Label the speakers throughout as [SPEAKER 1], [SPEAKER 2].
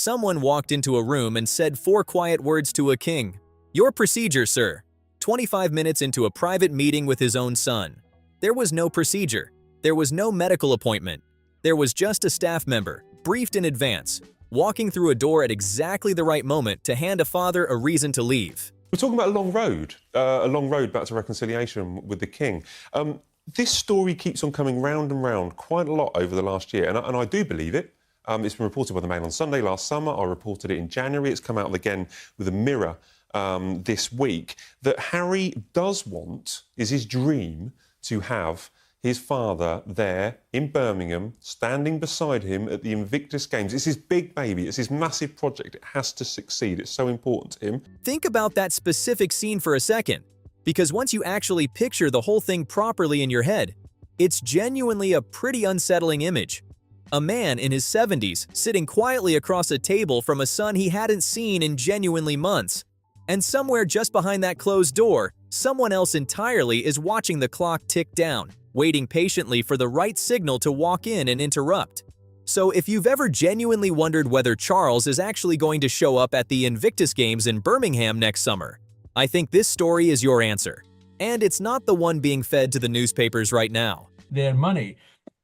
[SPEAKER 1] Someone walked into a room and said 4 quiet words to a king. "Your procedure, sir." 25 minutes into a private meeting with his own son. There was no procedure. There was no medical appointment. There was just a staff member, briefed in advance, walking through a door at exactly the right moment to hand a father a reason to leave.
[SPEAKER 2] We're talking about a long road back to reconciliation with the king. This story keeps on coming round and round quite a lot over the last year, and I do believe it. It's been reported by the Mail on Sunday last summer. I reported it in January. It's come out again with a Mirror this week, that Harry does want, is his dream, to have his father there in Birmingham, standing beside him at the Invictus Games. It's his big baby. It's his massive project. It has to succeed. It's so important to him.
[SPEAKER 1] Think about that specific scene for a second, because once you actually picture the whole thing properly in your head, it's genuinely a pretty unsettling image. A man in his 70s sitting quietly across a table from a son he hadn't seen in genuinely months. And somewhere just behind that closed door, someone else entirely is watching the clock tick down, waiting patiently for the right signal to walk in and interrupt. So if you've ever genuinely wondered whether Charles is actually going to show up at the Invictus Games in Birmingham next summer, I think this story is your answer. And it's not the one being fed to the newspapers right now.
[SPEAKER 3] Their money.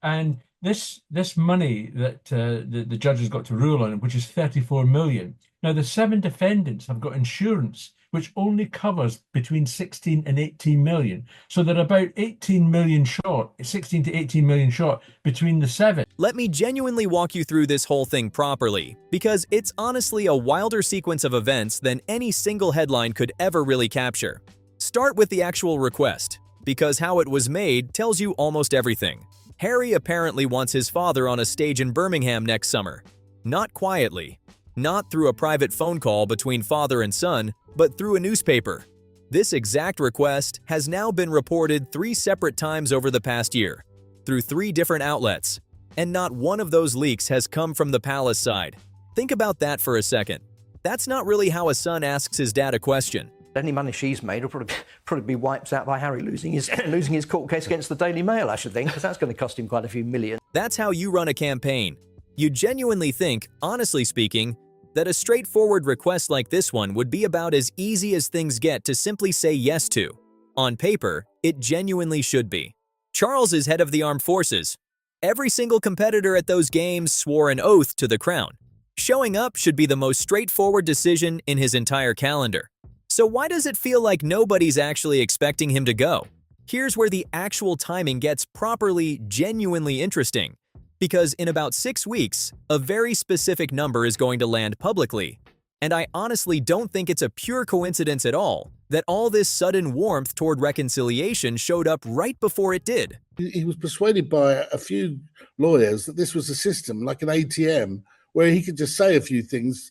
[SPEAKER 3] And this money that the judge has got to rule on, which is 34 million. Now, the 7 defendants have got insurance, which only covers between 16 and 18 million. So they're about 18 million short, 16 to 18 million short between the 7.
[SPEAKER 1] Let me genuinely walk you through this whole thing properly, because it's honestly a wilder sequence of events than any single headline could ever really capture. Start with the actual request, because how it was made tells you almost everything. Harry apparently wants his father on a stage in Birmingham next summer. Not quietly. Not through a private phone call between father and son, but through a newspaper. This exact request has now been reported 3 separate times over the past year, through 3 different outlets, and not one of those leaks has come from the palace side. Think about that for a second. That's not really how a son asks his dad a question.
[SPEAKER 4] Any money she's made will probably be wiped out by Harry losing his court case against the Daily Mail, I should think, because that's going to cost him quite a few million.
[SPEAKER 1] That's how you run a campaign. You genuinely think, honestly speaking, that a straightforward request like this one would be about as easy as things get to simply say yes to. On paper, it genuinely should be. Charles is head of the armed forces. Every single competitor at those games swore an oath to the crown. Showing up should be the most straightforward decision in his entire calendar. So why does it feel like nobody's actually expecting him to go? Here's where the actual timing gets properly, genuinely interesting. Because in about 6 weeks, a very specific number is going to land publicly. And I honestly don't think it's a pure coincidence at all that all this sudden warmth toward reconciliation showed up right before it did.
[SPEAKER 5] He was persuaded by a few lawyers that this was a system, like an ATM, where he could just say a few things,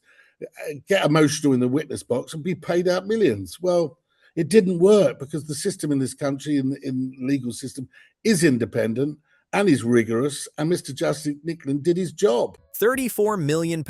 [SPEAKER 5] get emotional in the witness box and be paid out millions. Well, it didn't work because the system in this country, in legal system, is independent and is rigorous, and Mr. Justice Nicklin did his job.
[SPEAKER 1] £34 million.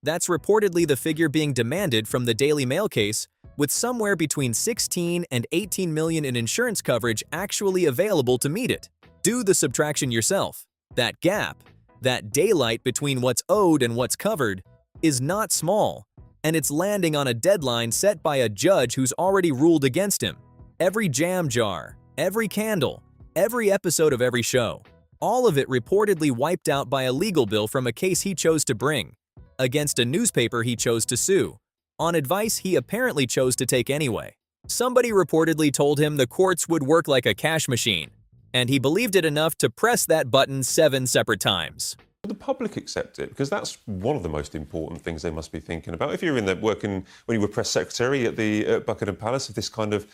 [SPEAKER 1] That's reportedly the figure being demanded from the Daily Mail case, with somewhere between 16 and 18 million in insurance coverage actually available to meet it. Do the subtraction yourself. That gap, that daylight between what's owed and what's covered, is not small, and it's landing on a deadline set by a judge who's already ruled against him. Every jam jar, every candle, every episode of every show, all of it reportedly wiped out by a legal bill from a case he chose to bring, against a newspaper he chose to sue, on advice he apparently chose to take anyway. Somebody reportedly told him the courts would work like a cash machine, and he believed it enough to press that button 7 separate times.
[SPEAKER 2] Will the public accept it? Because that's one of the most important things they must be thinking about. If you're in there working, when you were press secretary at the Buckingham Palace, if this kind of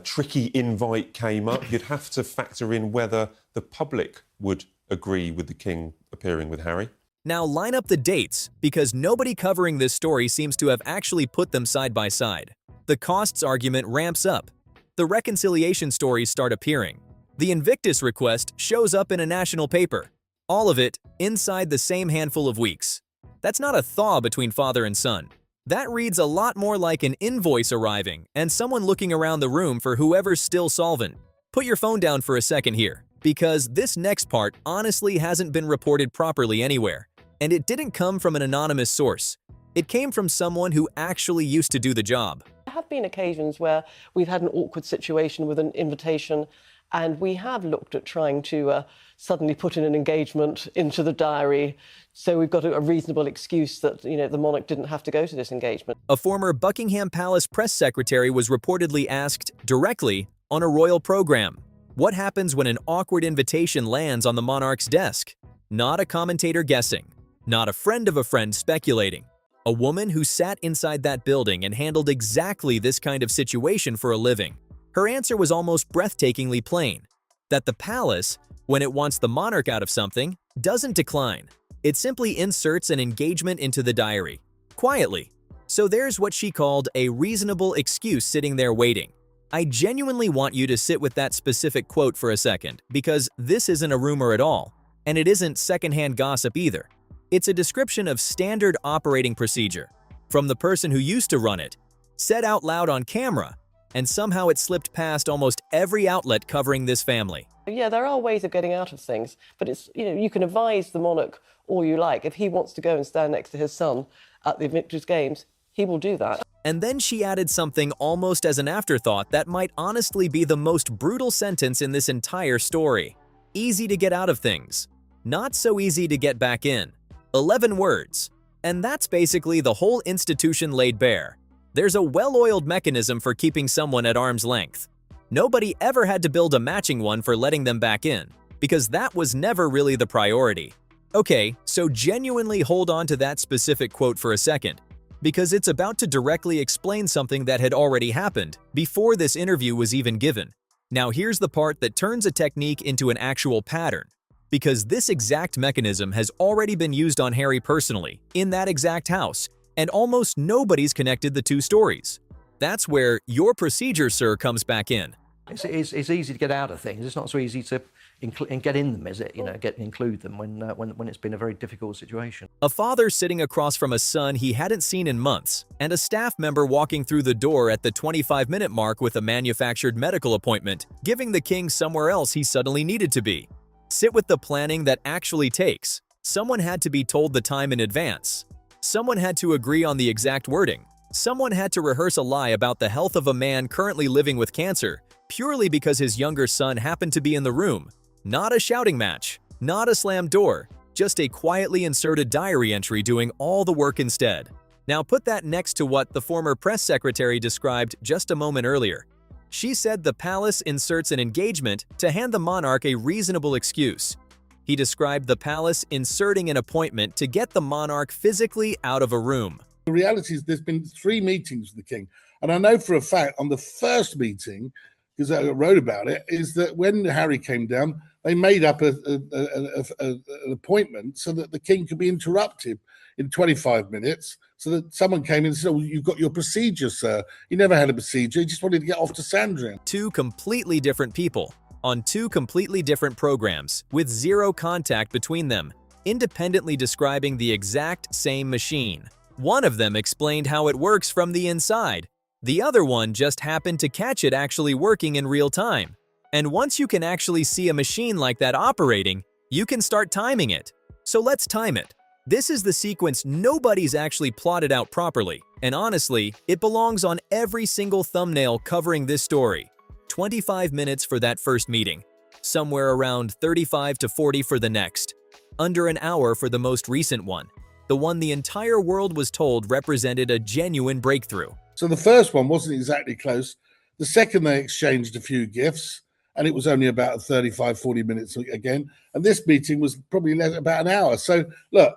[SPEAKER 2] tricky invite came up, you'd have to factor in whether the public would agree with the king appearing with Harry.
[SPEAKER 1] Now line up the dates, because nobody covering this story seems to have actually put them side by side. The costs argument ramps up. The reconciliation stories start appearing. The Invictus request shows up in a national paper. All of it inside the same handful of weeks. That's not a thaw between father and son. That reads a lot more like an invoice arriving and someone looking around the room for whoever's still solvent. Put your phone down for a second here, because this next part honestly hasn't been reported properly anywhere. And it didn't come from an anonymous source. It came from someone who actually used to do the job.
[SPEAKER 6] There have been occasions where we've had an awkward situation with an invitation, and we have looked at trying to suddenly put in an engagement into the diary, so we've got a reasonable excuse that, the monarch didn't have to go to this engagement.
[SPEAKER 1] A former Buckingham Palace press secretary was reportedly asked directly on a royal program, what happens when an awkward invitation lands on the monarch's desk? Not a commentator guessing, not a friend of a friend speculating. A woman who sat inside that building and handled exactly this kind of situation for a living. Her answer was almost breathtakingly plain, that the palace, when it wants the monarch out of something, doesn't decline. It simply inserts an engagement into the diary, quietly. So there's what she called a reasonable excuse sitting there waiting. I genuinely want you to sit with that specific quote for a second, because this isn't a rumor at all, and it isn't secondhand gossip either. It's a description of standard operating procedure, from the person who used to run it, said out loud on camera, and somehow it slipped past almost every outlet covering this family.
[SPEAKER 6] Yeah, there are ways of getting out of things, but it's, you can advise the monarch all you like. If he wants to go and stand next to his son at the Invictus Games, he will do that.
[SPEAKER 1] And then she added something almost as an afterthought that might honestly be the most brutal sentence in this entire story. Easy to get out of things. Not so easy to get back in. 11 words. And that's basically the whole institution laid bare. There's a well-oiled mechanism for keeping someone at arm's length. Nobody ever had to build a matching one for letting them back in, because that was never really the priority. Okay, so genuinely hold on to that specific quote for a second, because it's about to directly explain something that had already happened before this interview was even given. Now here's the part that turns a technique into an actual pattern. Because this exact mechanism has already been used on Harry personally, in that exact house, and almost nobody's connected the two stories. That's where your procedure, sir, comes back in.
[SPEAKER 4] It's easy to get out of things. It's not so easy to get in them, is it? Include them when it's been a very difficult situation.
[SPEAKER 1] A father sitting across from a son he hadn't seen in months, and a staff member walking through the door at the 25-minute mark with a manufactured medical appointment, giving the king somewhere else he suddenly needed to be. Sit with the planning that actually takes. Someone had to be told the time in advance. Someone had to agree on the exact wording. Someone had to rehearse a lie about the health of a man currently living with cancer, purely because his younger son happened to be in the room. Not a shouting match, not a slammed door, just a quietly inserted diary entry doing all the work instead. Now put that next to what the former press secretary described just a moment earlier. She said the palace inserts an engagement to hand the monarch a reasonable excuse. He described the palace inserting an appointment to get the monarch physically out of a room.
[SPEAKER 5] The reality is there's been 3 meetings with the king. And I know for a fact on the first meeting, because I wrote about it, is that when Harry came down, they made up an appointment so that the king could be interrupted in 25 minutes, so that someone came in and said, oh, you've got your procedure, sir. He never had a procedure. He just wanted to get off to Sandringham.
[SPEAKER 1] 2 completely different people, on 2 completely different programs, with 0 contact between them, independently describing the exact same machine. One of them explained how it works from the inside. The other one just happened to catch it actually working in real time. And once you can actually see a machine like that operating, you can start timing it. So let's time it. This is the sequence nobody's actually plotted out properly, and honestly, it belongs on every single thumbnail covering this story. 25 minutes for that first meeting, somewhere around 35 to 40 for the next, under an hour for the most recent one, the one the entire world was told represented a genuine breakthrough.
[SPEAKER 5] So the first one wasn't exactly close. The second, they exchanged a few gifts, and it was only about 35, 40 minutes again. And this meeting was probably about an hour. So look,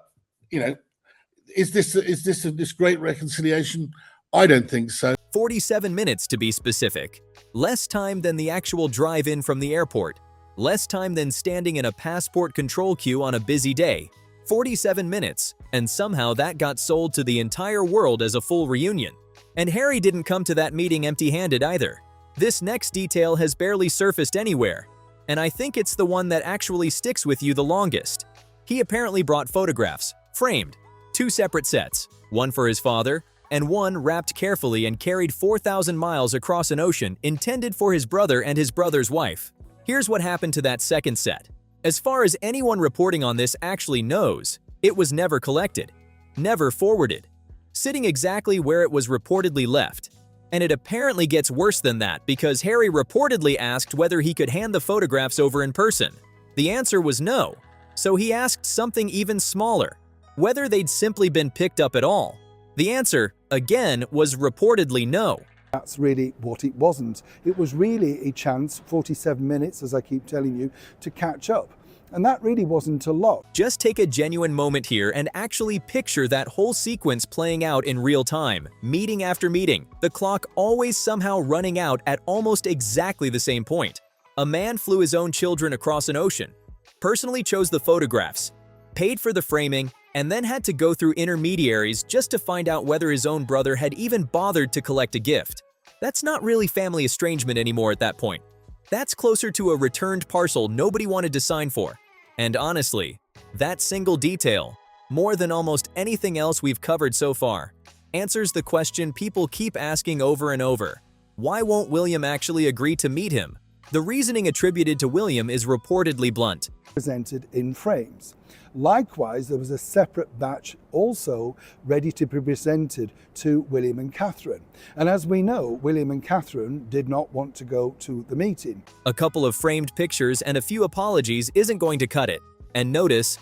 [SPEAKER 5] is this great reconciliation? I don't think so.
[SPEAKER 1] 47 minutes to be specific. Less time than the actual drive-in from the airport. Less time than standing in a passport control queue on a busy day. 47 minutes, and somehow that got sold to the entire world as a full reunion. And Harry didn't come to that meeting empty-handed either. This next detail has barely surfaced anywhere, and I think it's the one that actually sticks with you the longest. He apparently brought photographs, framed, 2 separate sets, one for his father, and one wrapped carefully and carried 4,000 miles across an ocean intended for his brother and his brother's wife. Here's what happened to that second set. As far as anyone reporting on this actually knows, It was never collected, never forwarded, sitting exactly where it was reportedly left. And it apparently gets worse than that because Harry reportedly asked whether he could hand the photographs over in person. The answer was no, so he asked something even smaller, whether they'd simply been picked up at all. The answer, again, was reportedly no.
[SPEAKER 7] That's really what it wasn't. It was really a chance, 47 minutes, as I keep telling you, to catch up. And that really wasn't a lot.
[SPEAKER 1] Just take a genuine moment here and actually picture that whole sequence playing out in real time, meeting after meeting, the clock always somehow running out at almost exactly the same point. A man flew his own children across an ocean, personally chose the photographs, paid for the framing, and then had to go through intermediaries just to find out whether his own brother had even bothered to collect a gift. That's not really family estrangement anymore at that point. That's closer to a returned parcel nobody wanted to sign for. And honestly, that single detail, more than almost anything else we've covered so far, answers the question people keep asking over and over. Why won't William actually agree to meet him? The reasoning attributed to William is reportedly blunt.
[SPEAKER 7] Presented in frames. Likewise, there was a separate batch also ready to be presented to William and Catherine. And as we know, William and Catherine did not want to go to the meeting.
[SPEAKER 1] A couple of framed pictures and a few apologies isn't going to cut it. And notice,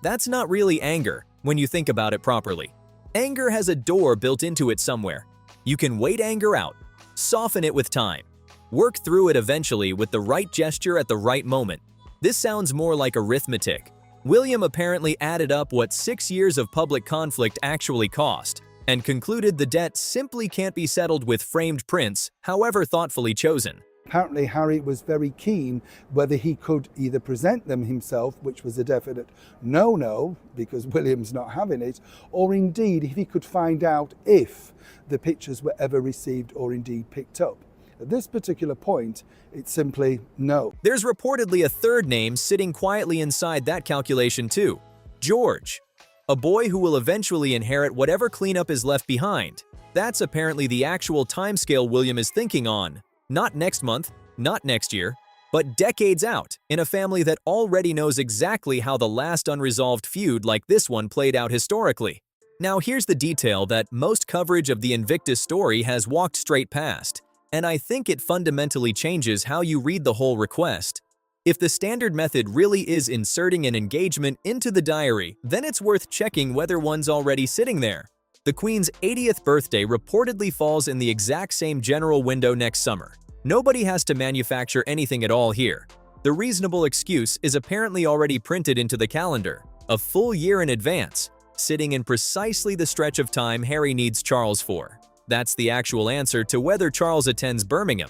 [SPEAKER 1] that's not really anger when you think about it properly. Anger has a door built into it somewhere. You can wait anger out, soften it with time, work through it eventually with the right gesture at the right moment. This sounds more like arithmetic. William apparently added up what 6 years of public conflict actually cost, and concluded the debt simply can't be settled with framed prints, however thoughtfully chosen.
[SPEAKER 7] Apparently, Harry was very keen whether he could either present them himself, which was a definite no-no, because William's not having it, or indeed if he could find out if the pictures were ever received or indeed picked up. At this particular point, it's simply no.
[SPEAKER 1] There's reportedly a third name sitting quietly inside that calculation too. George. A boy who will eventually inherit whatever cleanup is left behind. That's apparently the actual timescale William is thinking on. Not next month, not next year, but decades out, in a family that already knows exactly how the last unresolved feud like this one played out historically. Now here's the detail that most coverage of the Invictus story has walked straight past. And I think it fundamentally changes how you read the whole request. If the standard method really is inserting an engagement into the diary, then it's worth checking whether one's already sitting there. The Queen's 80th birthday reportedly falls in the exact same general window next summer. Nobody has to manufacture anything at all here. The reasonable excuse is apparently already printed into the calendar, a full year in advance, sitting in precisely the stretch of time Harry needs Charles for. That's the actual answer to whether Charles attends Birmingham.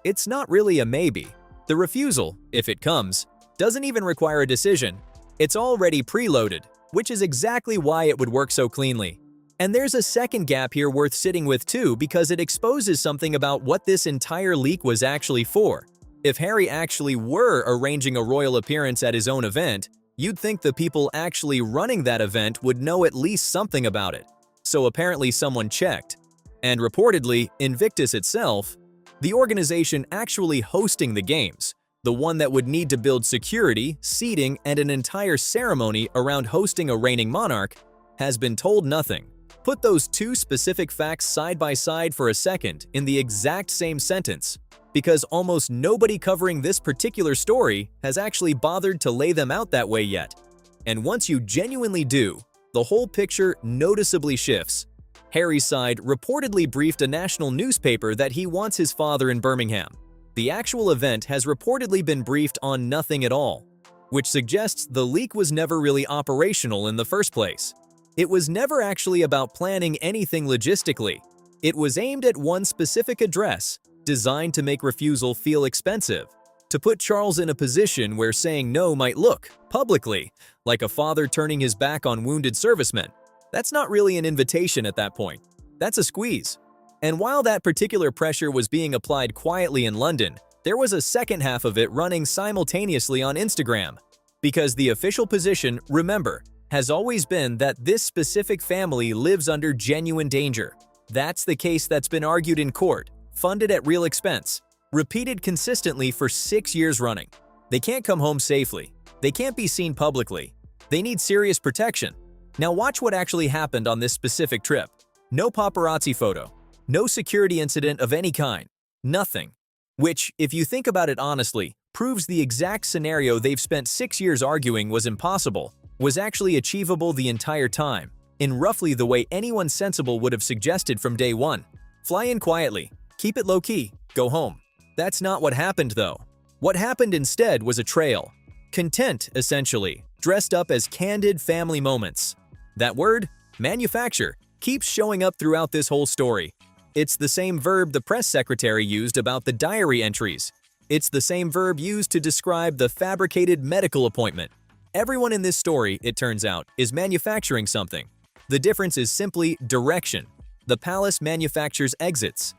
[SPEAKER 1] It's not really a maybe. The refusal, if it comes, doesn't even require a decision. It's already preloaded, which is exactly why it would work so cleanly. And there's a second gap here worth sitting with too, because it exposes something about what this entire leak was actually for. If Harry actually were arranging a royal appearance at his own event, you'd think the people actually running that event would know at least something about it. So apparently someone checked. And reportedly, Invictus itself, the organization actually hosting the games, the one that would need to build security, seating, and an entire ceremony around hosting a reigning monarch, has been told nothing. Put those two specific facts side by side for a second in the exact same sentence, because almost nobody covering this particular story has actually bothered to lay them out that way yet. And once you genuinely do, the whole picture noticeably shifts. Harry's side reportedly briefed a national newspaper that he wants his father in Birmingham. The actual event has reportedly been briefed on nothing at all, which suggests the leak was never really operational in the first place. It was never actually about planning anything logistically. It was aimed at one specific address, designed to make refusal feel expensive, to put Charles in a position where saying no might look, publicly, like a father turning his back on wounded servicemen. That's not really an invitation at that point. That's a squeeze. And while that particular pressure was being applied quietly in London, there was a second half of it running simultaneously on Instagram. Because the official position, remember, has always been that this specific family lives under genuine danger. That's the case that's been argued in court, funded at real expense, repeated consistently for 6 years running. They can't come home safely. They can't be seen publicly. They need serious protection. Now watch what actually happened on this specific trip. No paparazzi photo, no security incident of any kind, nothing. Which, if you think about it honestly, proves the exact scenario they've spent 6 years arguing was impossible, was actually achievable the entire time, in roughly the way anyone sensible would have suggested from day one. Fly in quietly, keep it low-key, go home. That's not what happened though. What happened instead was a trail. Content, essentially, dressed up as candid family moments. That word, manufacture, keeps showing up throughout this whole story. It's the same verb the press secretary used about the diary entries. It's the same verb used to describe the fabricated medical appointment. Everyone in this story, it turns out, is manufacturing something. The difference is simply direction. The palace manufactures exits.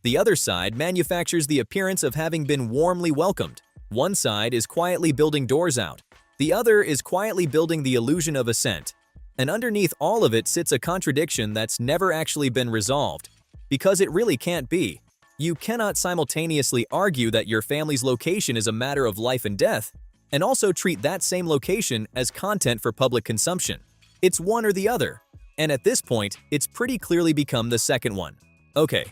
[SPEAKER 1] The other side manufactures the appearance of having been warmly welcomed. One side is quietly building doors out. The other is quietly building the illusion of ascent. And underneath all of it sits a contradiction that's never actually been resolved. Because it really can't be. You cannot simultaneously argue that your family's location is a matter of life and death, and also treat that same location as content for public consumption. It's one or the other. And at this point, it's pretty clearly become the second one. Okay,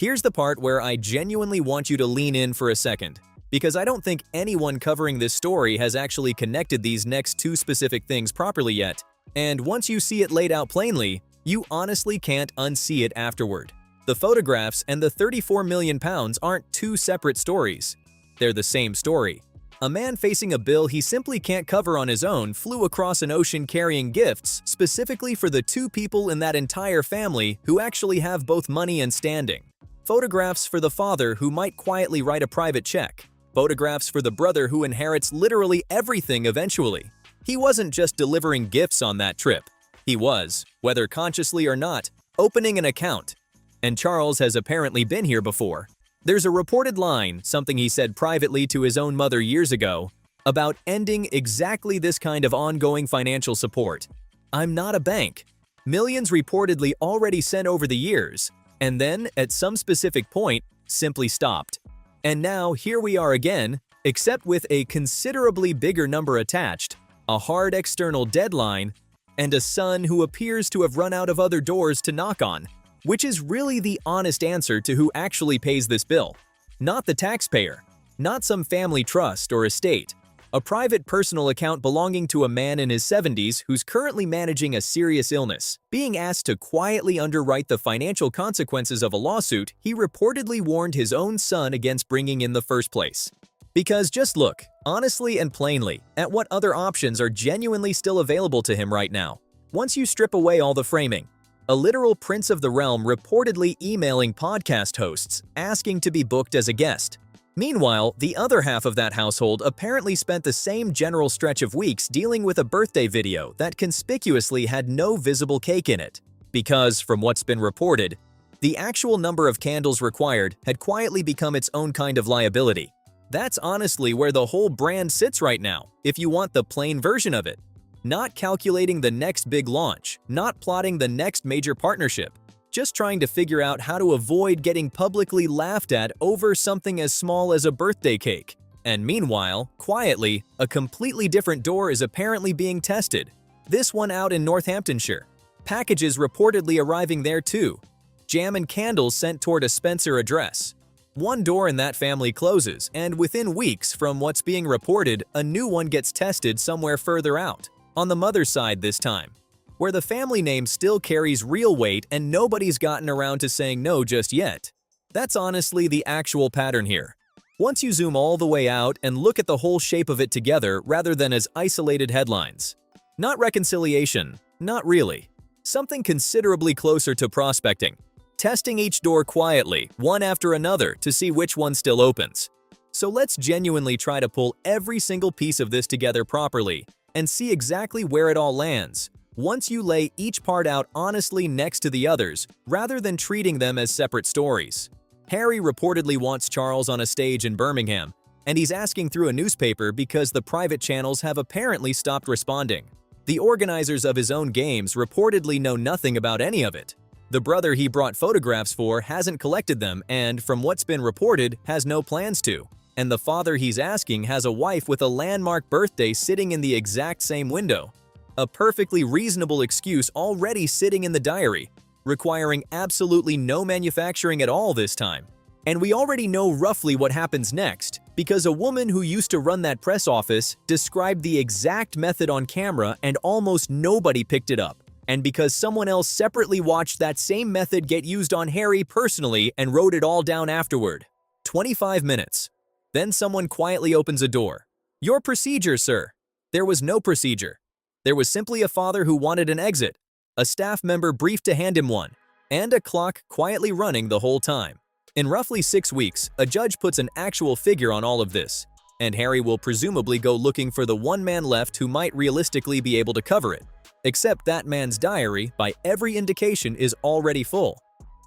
[SPEAKER 1] here's the part where I genuinely want you to lean in for a second, because I don't think anyone covering this story has actually connected these next two specific things properly yet. And once you see it laid out plainly, you honestly can't unsee it afterward. The photographs and the £34 million aren't two separate stories. They're the same story. A man facing a bill he simply can't cover on his own flew across an ocean carrying gifts specifically for the two people in that entire family who actually have both money and standing. Photographs for the father who might quietly write a private check. Photographs for the brother who inherits literally everything eventually. He wasn't just delivering gifts on that trip. He was, whether consciously or not, opening an account. And Charles has apparently been here before. There's a reported line, something he said privately to his own mother years ago, about ending exactly this kind of ongoing financial support. I'm not a bank. Millions reportedly already sent over the years, and then, at some specific point, simply stopped. And now here we are again, except with a considerably bigger number attached, a hard external deadline, and a son who appears to have run out of other doors to knock on. Which is really the honest answer to who actually pays this bill. Not the taxpayer, not some family trust or estate, a private personal account belonging to a man in his 70s who's currently managing a serious illness, being asked to quietly underwrite the financial consequences of a lawsuit he reportedly warned his own son against bringing in the first place. Because just look, honestly and plainly, at what other options are genuinely still available to him right now. Once you strip away all the framing, a literal prince of the realm reportedly emailing podcast hosts asking to be booked as a guest. Meanwhile, the other half of that household apparently spent the same general stretch of weeks dealing with a birthday video that conspicuously had no visible cake in it. Because, from what's been reported, the actual number of candles required had quietly become its own kind of liability. That's honestly where the whole brand sits right now, if you want the plain version of it. Not calculating the next big launch, not plotting the next major partnership, just trying to figure out how to avoid getting publicly laughed at over something as small as a birthday cake. And meanwhile, quietly, a completely different door is apparently being tested. This one out in Northamptonshire. Packages reportedly arriving there too. Jam and candles sent toward a Spencer address. One door in that family closes, and within weeks, from what's being reported, a new one gets tested somewhere further out. On the mother's side this time, where the family name still carries real weight and nobody's gotten around to saying no just yet. That's honestly the actual pattern here. Once you zoom all the way out and look at the whole shape of it together rather than as isolated headlines. Not reconciliation, not really. Something considerably closer to prospecting. Testing each door quietly, one after another, to see which one still opens. So let's genuinely try to pull every single piece of this together properly and see exactly where it all lands, once you lay each part out honestly next to the others, rather than treating them as separate stories. Harry reportedly wants Charles on a stage in Birmingham, and he's asking through a newspaper because the private channels have apparently stopped responding. The organizers of his own games reportedly know nothing about any of it. The brother he brought photographs for hasn't collected them and, from what's been reported, has no plans to. And the father he's asking has a wife with a landmark birthday sitting in the exact same window. A perfectly reasonable excuse already sitting in the diary, requiring absolutely no manufacturing at all this time. And we already know roughly what happens next, because a woman who used to run that press office described the exact method on camera and almost nobody picked it up. And because someone else separately watched that same method get used on Harry personally and wrote it all down afterward. 25 minutes. Then someone quietly opens a door. "Your procedure, sir." There was no procedure. There was simply a father who wanted an exit, a staff member briefed to hand him one, and a clock quietly running the whole time. In roughly 6 weeks, a judge puts an actual figure on all of this, and Harry will presumably go looking for the one man left who might realistically be able to cover it. Except that man's diary, by every indication, is already full.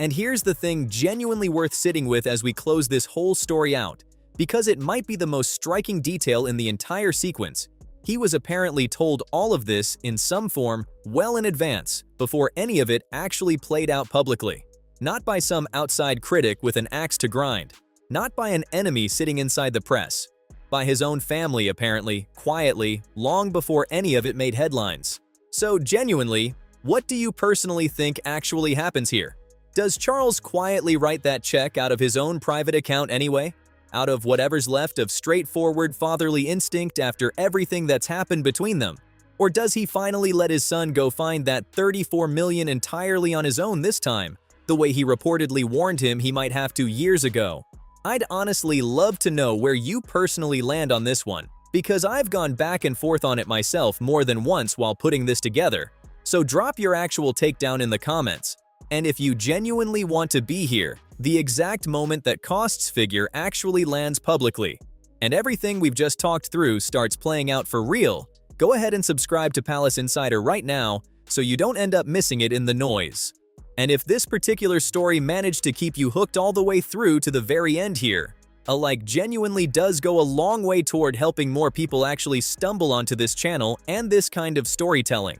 [SPEAKER 1] And here's the thing genuinely worth sitting with as we close this whole story out, because it might be the most striking detail in the entire sequence. He was apparently told all of this in some form well in advance, before any of it actually played out publicly. Not by some outside critic with an axe to grind, not by an enemy sitting inside the press, by his own family apparently, quietly, long before any of it made headlines. So genuinely, what do you personally think actually happens here? Does Charles quietly write that check out of his own private account anyway? Out of whatever's left of straightforward fatherly instinct after everything that's happened between them? Or does he finally let his son go find that 34 million entirely on his own this time, the way he reportedly warned him he might have to years ago? I'd honestly love to know where you personally land on this one, because I've gone back and forth on it myself more than once while putting this together. So drop your actual takedown in the comments. And if you genuinely want to be here, the exact moment that costs figure actually lands publicly, and everything we've just talked through starts playing out for real, go ahead and subscribe to Palace Insider right now so you don't end up missing it in the noise. And if this particular story managed to keep you hooked all the way through to the very end here, a like genuinely does go a long way toward helping more people actually stumble onto this channel and this kind of storytelling.